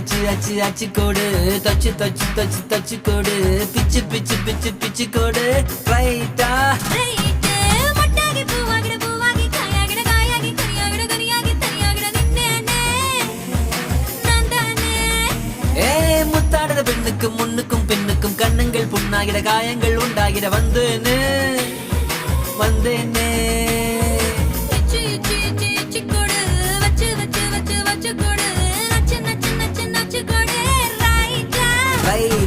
அச்சு அச்சு அச்சு கோடு தச்சு தச்சு தச்சு தச்சு கோடு பிச்சு பிச்சு பிச்சு பிச்சு கோடு ரைட்டா முத்தாடுற பெண்ணுக்கும் முன்னுக்கும் பின்னுக்கும் கண்ணங்கள் புண்ணாகிற காயங்கள் உண்டாகிற வந்தேனே வந்தேனே ரைட்